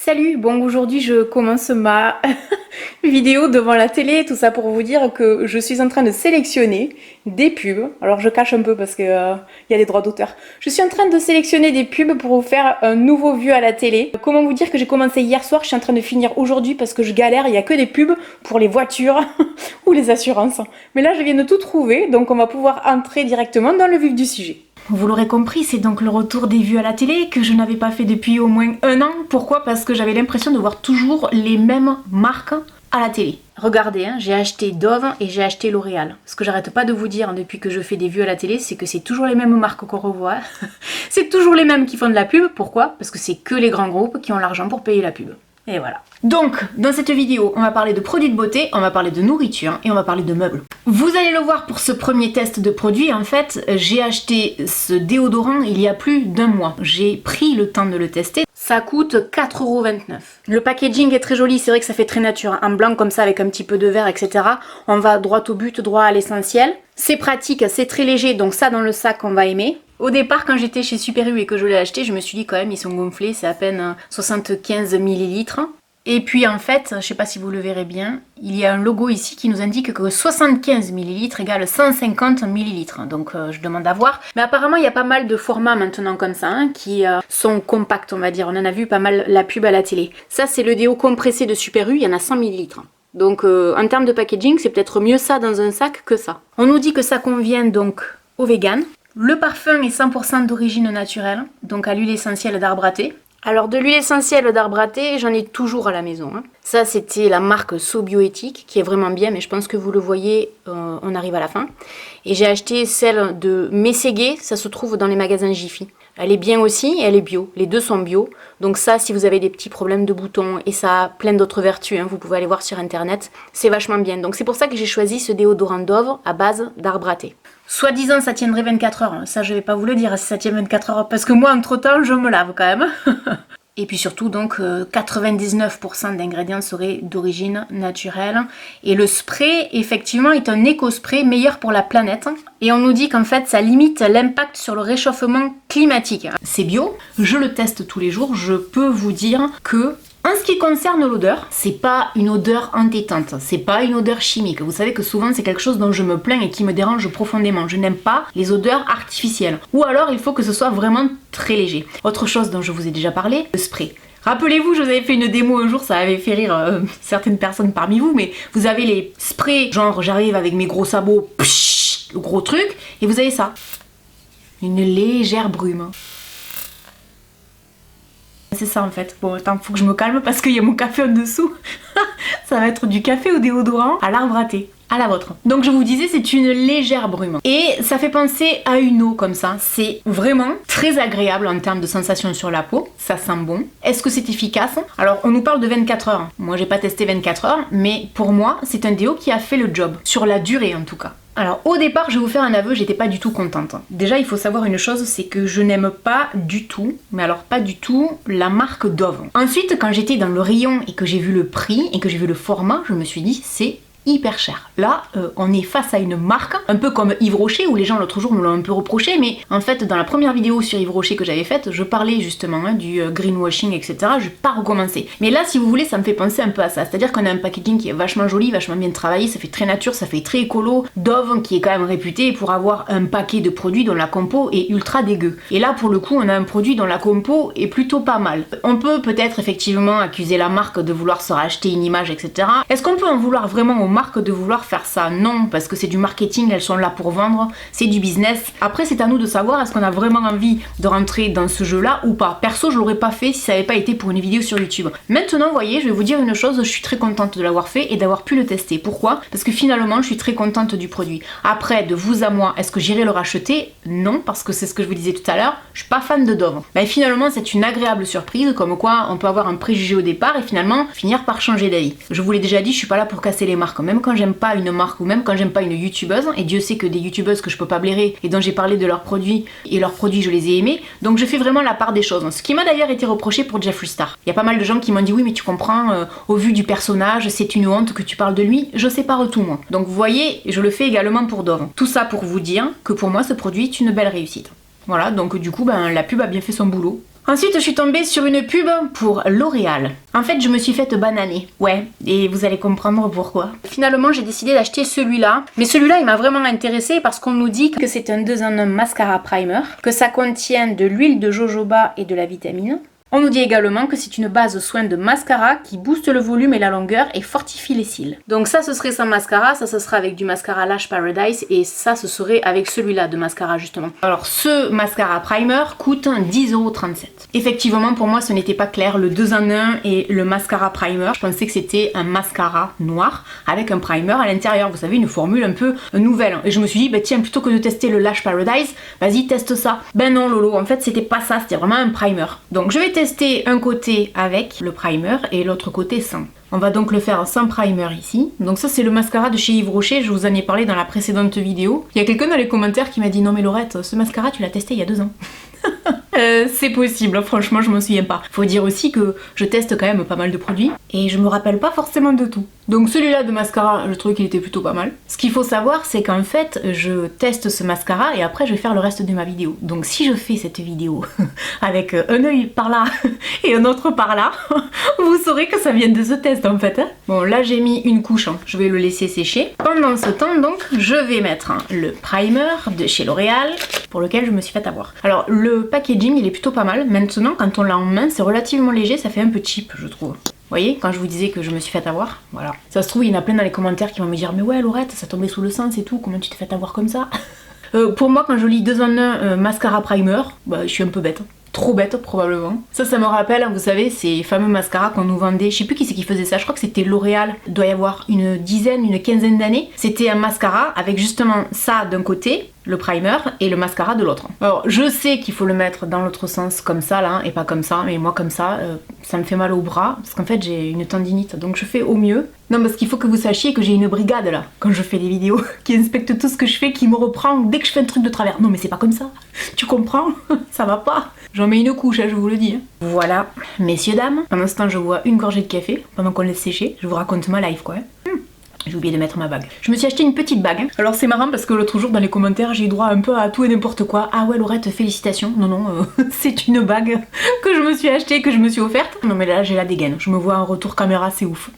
Salut, bon aujourd'hui je commence ma vidéo devant la télé, tout ça pour vous dire que je suis en train de sélectionner des pubs. Alors je cache un peu parce que y a des droits d'auteur. Je suis en train de sélectionner des pubs pour vous faire un nouveau vue à la télé. Comment vous dire que j'ai commencé hier soir, je suis en train de finir aujourd'hui parce que je galère, il n'y a que des pubs pour les voitures ou les assurances. Mais là je viens de tout trouver, donc on va pouvoir entrer directement dans le vif du sujet. Vous l'aurez compris, c'est donc le retour des vues à la télé que je n'avais pas fait depuis au moins un an. Pourquoi? Parce que j'avais l'impression de voir toujours les mêmes marques à la télé. Regardez, hein, j'ai acheté Dove et j'ai acheté L'Oréal. Ce que j'arrête pas de vous dire depuis que je fais des vues à la télé, c'est que c'est toujours les mêmes marques qu'on revoit. C'est toujours les mêmes qui font de la pub. Pourquoi? Parce que c'est que les grands groupes qui ont l'argent pour payer la pub. Et voilà. Donc, dans cette vidéo, on va parler de produits de beauté, on va parler de nourriture et on va parler de meubles. Vous allez le voir pour ce premier test de produit. En fait, j'ai acheté ce déodorant il y a plus d'un mois. J'ai pris le temps de le tester. Ça coûte 4,29 €. Le packaging est très joli, c'est vrai que ça fait très nature. En blanc comme ça, avec un petit peu de vert, etc. On va droit au but, droit à l'essentiel. C'est pratique, c'est très léger, donc ça dans le sac, on va aimer. Au départ, quand j'étais chez Super U et que je l'ai acheté, je me suis dit quand même, ils sont gonflés, c'est à peine 75 ml. Et puis en fait, je sais pas si vous le verrez bien, il y a un logo ici qui nous indique que 75 ml égale 150 ml. Donc je demande à voir. Mais apparemment, il y a pas mal de formats maintenant comme ça, hein, qui sont compacts, on va dire. On en a vu pas mal la pub à la télé. Ça, c'est le déo compressé de Super U, il y en a 100 ml. Donc en termes de packaging, c'est peut-être mieux ça dans un sac que ça. On nous dit que ça convient donc aux véganes. Le parfum est 100% d'origine naturelle, donc à l'huile essentielle d'arbre à thé. Alors de l'huile essentielle d'arbre à thé, j'en ai toujours à la maison. Hein. Ça c'était la marque So Bioéthique, qui est vraiment bien, mais je pense que vous le voyez, on arrive à la fin. Et j'ai acheté celle de Mességué, ça se trouve dans les magasins Jiffy. Elle est bien aussi, et elle est bio, les deux sont bio. Donc ça, si vous avez des petits problèmes de boutons, et ça a plein d'autres vertus, hein, vous pouvez aller voir sur internet, c'est vachement bien. Donc c'est pour ça que j'ai choisi ce déodorant Dove à base d'arbre à thé. Soi-disant, ça tiendrait 24 heures. Ça, je vais pas vous le dire si ça tient 24 heures, parce que moi, entre-temps, je me lave quand même. Et puis surtout, donc, 99% d'ingrédients seraient d'origine naturelle. Et le spray, effectivement, est un éco-spray meilleur pour la planète. Et on nous dit qu'en fait, ça limite l'impact sur le réchauffement climatique. C'est bio, je le teste tous les jours. Je peux vous dire que... En ce qui concerne l'odeur, c'est pas une odeur entêtante, c'est pas une odeur chimique. Vous savez que souvent c'est quelque chose dont je me plains et qui me dérange profondément. Je n'aime pas les odeurs artificielles. Ou alors il faut que ce soit vraiment très léger. Autre chose dont je vous ai déjà parlé, le spray. Rappelez-vous, je vous avais fait une démo un jour, ça avait fait rire certaines personnes parmi vous, mais vous avez les sprays, genre j'arrive avec mes gros sabots, psh, le gros truc, et vous avez ça. Une légère brume. C'est ça en fait. Bon, attends, faut que je me calme parce qu'il y a mon café en dessous. Ça va être du café au déodorant à l'arbre à thé. À la vôtre. Donc je vous disais, c'est une légère brume. Et ça fait penser à une eau comme ça. C'est vraiment très agréable en termes de sensation sur la peau. Ça sent bon. Est-ce que c'est efficace? Alors on nous parle de 24 heures. Moi j'ai pas testé 24 heures, mais pour moi c'est un déo qui a fait le job. Sur la durée en tout cas. Alors au départ, je vais vous faire un aveu, j'étais pas du tout contente. Déjà il faut savoir une chose, c'est que je n'aime pas du tout, mais alors pas du tout, la marque Dove. Ensuite quand j'étais dans le rayon et que j'ai vu le prix et que j'ai vu le format, je me suis dit c'est hyper cher. Là, on est face à une marque, un peu comme Yves Rocher, où les gens l'autre jour me l'ont un peu reproché, mais en fait, dans la première vidéo sur Yves Rocher que j'avais faite, je parlais justement du greenwashing, etc. Je vais pas recommencer. Mais là, si vous voulez, ça me fait penser un peu à ça. C'est-à-dire qu'on a un packaging qui est vachement joli, vachement bien travaillé, ça fait très nature, ça fait très écolo. Dove, qui est quand même réputé pour avoir un paquet de produits dont la compo est ultra dégueu. Et là, pour le coup, on a un produit dont la compo est plutôt pas mal. On peut peut-être effectivement accuser la marque de vouloir se racheter une image, etc. Est-ce qu'on peut en vouloir vraiment aux marques de vouloir faire ça? Non, parce que c'est du marketing, elles sont là pour vendre, c'est du business. Après, c'est à nous de savoir est-ce qu'on a vraiment envie de rentrer dans ce jeu-là ou pas. Perso, je l'aurais pas fait si ça n'avait pas été pour une vidéo sur YouTube. Maintenant, vous voyez, je vais vous dire une chose, je suis très contente de l'avoir fait et d'avoir pu le tester. Pourquoi? Parce que finalement, je suis très contente du produit. Après, de vous à moi, est-ce que j'irai le racheter? Non, parce que c'est ce que je vous disais tout à l'heure, je suis pas fan de Dove. Mais finalement, c'est une agréable surprise, comme quoi on peut avoir un préjugé au départ et finalement finir par changer d'avis. Je vous l'ai déjà dit, je suis pas là pour casser les marques. Même quand j'aime pas une marque ou même quand j'aime pas une youtubeuse, et Dieu sait que des youtubeuses que je peux pas blairer et dont j'ai parlé de leurs produits, et leurs produits je les ai aimés, donc je fais vraiment la part des choses. Ce qui m'a d'ailleurs été reproché pour Jeffree Star. Il y a pas mal de gens qui m'ont dit oui mais tu comprends, au vu du personnage, c'est une honte que tu parles de lui, je sépare tout moi. Donc vous voyez, je le fais également pour Dove. Tout ça pour vous dire que pour moi ce produit est une belle réussite. Voilà, donc du coup la pub a bien fait son boulot. Ensuite, je suis tombée sur une pub pour L'Oréal. En fait, je me suis faite bananer. Ouais, et vous allez comprendre pourquoi. Finalement, j'ai décidé d'acheter celui-là. Mais celui-là, il m'a vraiment intéressée parce qu'on nous dit que c'est un 2 en 1 mascara primer, que ça contient de l'huile de jojoba et de la vitamine. On nous dit également que c'est une base soin de mascara qui booste le volume et la longueur et fortifie les cils. Donc ça, ce serait sans mascara, ça, ce sera avec du mascara Lash Paradise et ça, ce serait avec celui-là de mascara justement. Alors ce mascara primer coûte 10,37 €. Effectivement, pour moi, ce n'était pas clair, le 2 en 1 et le mascara primer. Je pensais que c'était un mascara noir avec un primer à l'intérieur, vous savez, une formule un peu nouvelle. Et je me suis dit, bah tiens, plutôt que de tester le Lash Paradise, vas-y, teste ça. Ben non, Lolo, en fait, c'était pas ça, c'était vraiment un primer. Donc je vais tester un côté avec le primer et l'autre côté sans. On va donc le faire sans primer ici. Donc ça c'est le mascara de chez Yves Rocher, je vous en ai parlé dans la précédente vidéo. Il y a quelqu'un dans les commentaires qui m'a dit non mais Laurette, ce mascara tu l'as testé il y a 2 ans. C'est possible, franchement je m'en souviens pas. Faut dire aussi que je teste quand même pas mal de produits et je me rappelle pas forcément de tout. Donc celui-là de mascara, je trouvais qu'il était plutôt pas mal. Ce qu'il faut savoir c'est qu'en fait je teste ce mascara et après je vais faire le reste de ma vidéo. Donc si je fais cette vidéo avec un œil par là et un autre par là, vous saurez que ça vient de ce test en fait. Bon là j'ai mis une couche, je vais le laisser sécher. Pendant ce temps donc je vais mettre le primer de chez L'Oréal pour lequel je me suis fait avoir. Alors le packaging il est plutôt pas mal. Maintenant quand on l'a en main c'est relativement léger, ça fait un peu cheap je trouve. Vous voyez, quand je vous disais que je me suis fait avoir, voilà. Ça se trouve, il y en a plein dans les commentaires qui vont me dire mais ouais Laurette, ça tombait sous le sens et tout, comment tu t'es fait avoir comme ça? Pour moi, quand je lis 2 en 1 mascara primer, bah je suis un peu bête. Trop bête probablement. Ça me rappelle, vous savez, ces fameux mascaras qu'on nous vendait. Je sais plus qui c'est qui faisait ça, je crois que c'était L'Oréal. Il doit y avoir une dizaine, une quinzaine d'années. C'était un mascara avec justement ça d'un côté, le primer, et le mascara de l'autre. Alors je sais qu'il faut le mettre dans l'autre sens comme ça là, et pas comme ça, mais moi comme ça, ça me fait mal au bras, parce qu'en fait j'ai une tendinite, donc je fais au mieux. Non parce qu'il faut que vous sachiez que j'ai une brigade là, quand je fais des vidéos, qui inspecte tout ce que je fais, qui me reprend dès que je fais un truc de travers. Non mais c'est pas comme ça, tu comprends? Ça va pas. J'en mets une couche, je vous le dis. Voilà, messieurs, dames. Pendant ce temps je bois une gorgée de café, pendant qu'on laisse sécher, je vous raconte ma life quoi. J'ai oublié de mettre ma bague. Je me suis acheté une petite bague. Alors c'est marrant parce que l'autre jour dans les commentaires j'ai eu droit un peu à tout et n'importe quoi. Ah ouais Laurette, félicitations. Non non, c'est une bague que je me suis achetée, que je me suis offerte. Non mais là j'ai la dégaine. Je me vois en retour caméra, c'est ouf.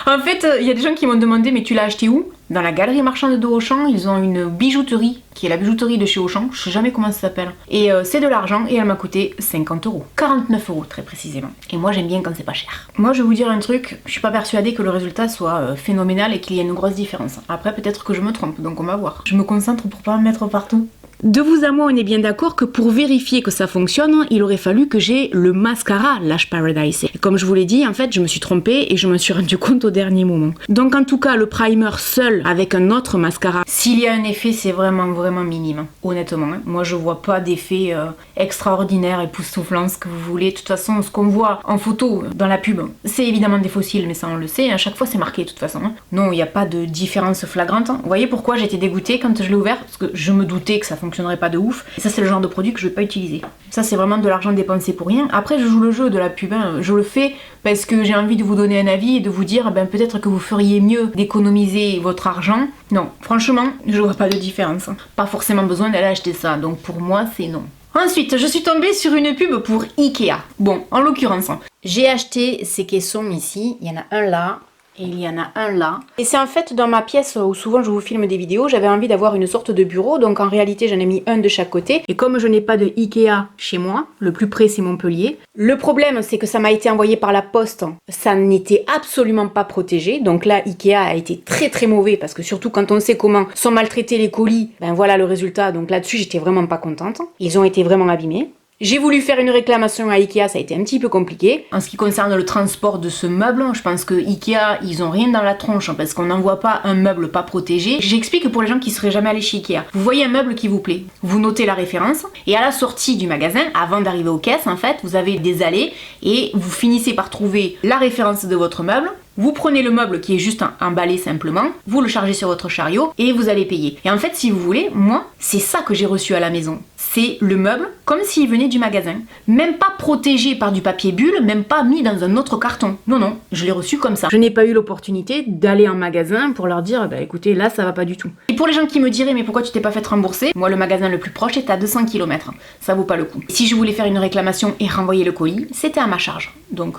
En fait, il y a des gens qui m'ont demandé mais tu l'as acheté où? Dans la galerie marchande de Auchan, ils ont une bijouterie qui est la bijouterie de chez Auchan, je sais jamais comment ça s'appelle. Et c'est de l'argent et elle m'a coûté 50 €. 49 € très précisément. Et moi j'aime bien quand c'est pas cher. Moi je vais vous dire un truc, je suis pas persuadée que le résultat soit phénoménal et qu'il y ait une grosse différence. Après peut-être que je me trompe, donc on va voir. Je me concentre pour pas me mettre partout. De vous à moi, on est bien d'accord que pour vérifier que ça fonctionne, il aurait fallu que j'ai le mascara Lash Paradise. Et comme je vous l'ai dit, en fait, je me suis trompée et je me suis rendu compte au dernier moment. Donc en tout cas, le primer seul avec un autre mascara, s'il y a un effet, c'est vraiment minime. Honnêtement, hein. Moi je vois pas d'effet extraordinaire, époustouflant, ce que vous voulez. De toute façon, ce qu'on voit en photo dans la pub, c'est évidemment des fossiles, mais ça on le sait, à chaque fois c'est marqué de toute façon. Hein. Non, il n'y a pas de différence flagrante. Vous voyez pourquoi j'étais dégoûtée quand je l'ai ouvert? Parce que je me doutais que ça fonctionnerait pas de ouf. Et ça c'est le genre de produit que je vais pas utiliser. Ça c'est vraiment de l'argent dépensé pour rien. Après je joue le jeu de la pub, hein. Je le fais parce que j'ai envie de vous donner un avis et de vous dire ben peut-être que vous feriez mieux d'économiser votre argent. Non, franchement, je vois pas de différence. Pas forcément besoin d'aller acheter ça, donc pour moi c'est non. Ensuite, je suis tombée sur une pub pour Ikea. Bon, en l'occurrence, j'ai acheté ces caissons ici, il y en a un là, et il y en a un là. Et c'est en fait dans ma pièce où souvent je vous filme des vidéos, j'avais envie d'avoir une sorte de bureau, donc en réalité j'en ai mis un de chaque côté. Et comme je n'ai pas de Ikea chez moi, le plus près c'est Montpellier. Le problème c'est que ça m'a été envoyé par la poste, ça n'était absolument pas protégé. Donc là Ikea a été très mauvais parce que surtout quand on sait comment sont maltraités les colis, ben voilà le résultat. Donc là-dessus j'étais vraiment pas contente. Ils ont été vraiment abîmés. J'ai voulu faire une réclamation à Ikea, ça a été un petit peu compliqué. En ce qui concerne le transport de ce meuble, je pense que Ikea, ils ont rien dans la tronche parce qu'on n'envoie pas un meuble pas protégé. J'explique pour les gens qui seraient jamais allés chez Ikea. Vous voyez un meuble qui vous plaît, vous notez la référence et à la sortie du magasin, avant d'arriver aux caisses en fait, vous avez des allées et vous finissez par trouver la référence de votre meuble. Vous prenez le meuble qui est juste emballé simplement, vous le chargez sur votre chariot et vous allez payer. Et en fait, si vous voulez, moi, c'est ça que j'ai reçu à la maison. C'est le meuble comme s'il venait du magasin. Même pas protégé par du papier bulle, même pas mis dans un autre carton. Non, non, je l'ai reçu comme ça. Je n'ai pas eu l'opportunité d'aller en magasin pour leur dire, bah écoutez, là ça va pas du tout. Et pour les gens qui me diraient, mais pourquoi tu t'es pas fait rembourser? Moi, le magasin le plus proche est à 200 km. Ça vaut pas le coup. Si je voulais faire une réclamation et renvoyer le colis, c'était à ma charge. Donc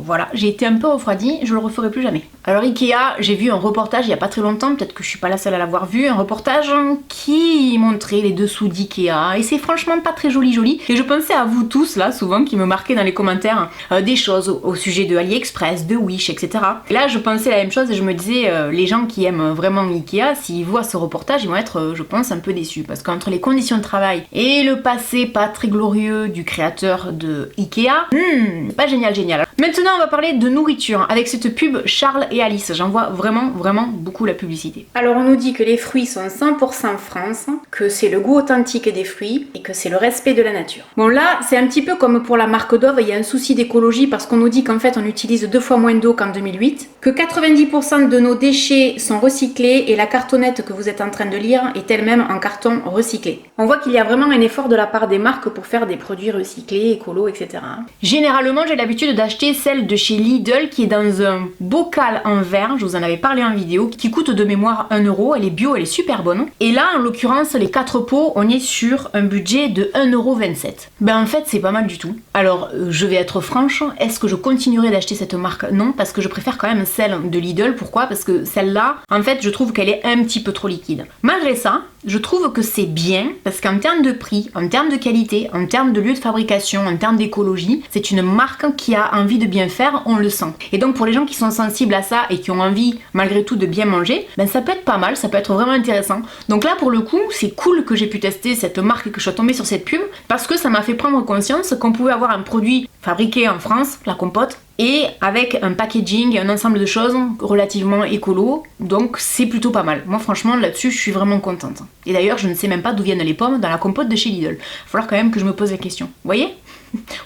voilà, j'ai été un peu refroidie, je le referai plus jamais. Alors Ikea, j'ai vu un reportage il y a pas très longtemps, peut-être que je suis pas la seule à l'avoir vu, un reportage qui montrait les dessous d'Ikea et c'est franchement pas très joli. Et je pensais à vous tous là, souvent, qui me marquaient dans les commentaires des choses au sujet de AliExpress, de Wish, etc. Et là, je pensais la même chose et je me disais, les gens qui aiment vraiment Ikea, s'ils voient ce reportage, ils vont être, je pense, un peu déçus. Parce qu'entre les conditions de travail et le passé pas très glorieux du créateur de Ikea, pas génial. Maintenant, on va parler de nourriture avec cette pub Charles et Alice. J'en vois vraiment beaucoup la publicité. Alors on nous dit que les fruits sont 100% France, que c'est le goût authentique des fruits et que c'est le respect de la nature. Bon là, c'est un petit peu comme pour la marque Dove, il y a un souci d'écologie parce qu'on nous dit qu'en fait on utilise 2 fois moins d'eau qu'en 2008, que 90% de nos déchets sont recyclés et la cartonnette que vous êtes en train de lire est elle-même en carton recyclé. On voit qu'il y a vraiment un effort de la part des marques pour faire des produits recyclés, écolos, etc. Généralement, j'ai l'habitude d'acheter celle de chez Lidl qui est dans un bocal en verre, je vous en avais parlé en vidéo, qui coûte de mémoire 1 €, elle est bio, elle est super bonne. Et là, en l'occurrence, les 4 pots, on est sur un budget de 1,27 €. Ben en fait, c'est pas mal du tout. Alors, je vais être franche, est-ce que je continuerai d'acheter cette marque? Non, parce que je préfère quand même celle de Lidl. Pourquoi? Parce que celle-là, en fait, je trouve qu'elle est un petit peu trop liquide. Malgré ça, je trouve que c'est bien, parce qu'en termes de prix, en termes de qualité, en termes de lieu de fabrication, en termes d'écologie, c'est une marque qui a envie de bien faire, on le sent. Et donc pour les gens qui sont sensibles à ça et qui ont envie malgré tout de bien manger, ben ça peut être pas mal, ça peut être vraiment intéressant. Donc là pour le coup, c'est cool que j'ai pu tester cette marque et que je sois tombée sur cette pub, parce que ça m'a fait prendre conscience qu'on pouvait avoir un produit fabriqué en France, la compote, et avec un packaging et un ensemble de choses relativement écolo, donc c'est plutôt pas mal. Moi franchement là-dessus je suis vraiment contente. Et d'ailleurs je ne sais même pas d'où viennent les pommes dans la compote de chez Lidl. Il va falloir quand même que je me pose la question. Vous voyez?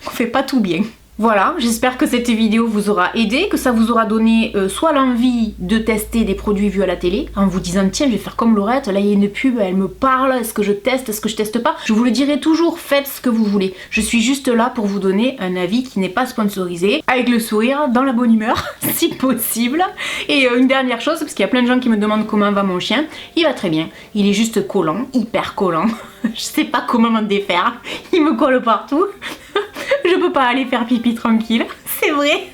On fait pas tout bien. Voilà, j'espère que cette vidéo vous aura aidé, que ça vous aura donné soit l'envie de tester des produits vus à la télé, en vous disant tiens je vais faire comme Laurette, là il y a une pub, elle me parle, est-ce que je teste, est-ce que je teste pas? Je vous le dirai toujours, faites ce que vous voulez. Je suis juste là pour vous donner un avis qui n'est pas sponsorisé, avec le sourire, dans la bonne humeur, si possible. Et une dernière chose, parce qu'il y a plein de gens qui me demandent comment va mon chien, il va très bien, il est juste collant, hyper collant, je sais pas comment m'en défaire, il me colle partout. Je peux pas aller faire pipi tranquille, c'est vrai.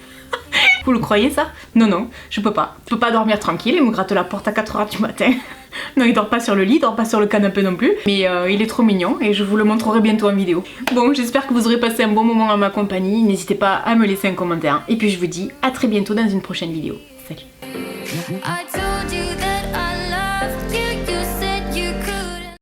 Vous le croyez ça? Non, non, je peux pas. Je peux pas dormir tranquille, il me gratte la porte à 4 h du matin. Non, il dort pas sur le lit, il dort pas sur le canapé non plus. Mais il est trop mignon et je vous le montrerai bientôt en vidéo. Bon, j'espère que vous aurez passé un bon moment en ma compagnie. N'hésitez pas à me laisser un commentaire. Et puis je vous dis à très bientôt dans une prochaine vidéo.